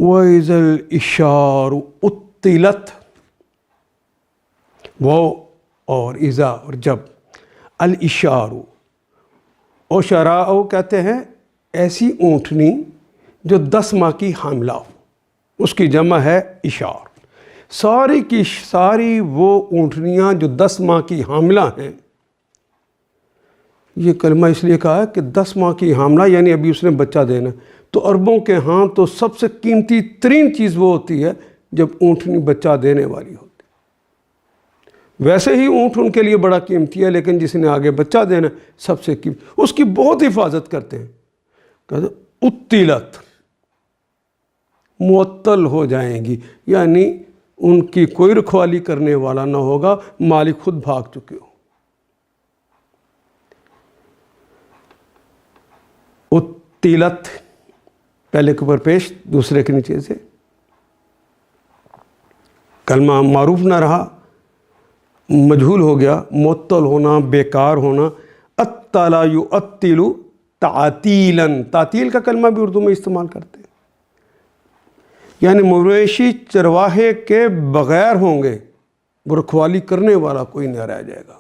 وَإِذَا الْإِشَارُ اُطِّلَتْ، وہ اور اذا اور جب، الاشارو، اوشراء کہتے ہیں ایسی اونٹنی جو 10 ماہ کی حاملہ ہو، اس کی جمع ہے اشار۔ ساری کی ساری وہ اونٹنیاں جو 10 ماہ کی حاملہ ہیں، یہ کلمہ اس لیے کہا ہے کہ 10 ماہ کی حاملہ یعنی ابھی اس نے بچہ دینا، تو عربوں کے ہاں تو سب سے قیمتی ترین چیز وہ ہوتی ہے جب اونٹنی بچہ دینے والی ہوتی۔ ویسے ہی اونٹ ان کے لیے بڑا قیمتی ہے، لیکن جس نے آگے بچہ دینا سب سے قیمتی، اس کی بہت حفاظت کرتے ہیں۔ کہتے ہیں اطلت، معطل ہو جائیں گی، یعنی ان کی کوئی رکھوالی کرنے والا نہ ہوگا، مالک خود بھاگ چکے ہو۔ اطلت پہلے کے اوپر پیش، دوسرے کے نیچے سے، کلمہ معروف نہ رہا، مجہول ہو گیا، معطل ہونا، بیکار ہونا۔ اطلا یعطل تعطیلا، تعطیل کا کلمہ بھی اردو میں استعمال کرتے ہیں، یعنی مویشی چرواہے کے بغیر ہوں گے، وہ رکھوالی کرنے والا کوئی نہ رہ جائے گا۔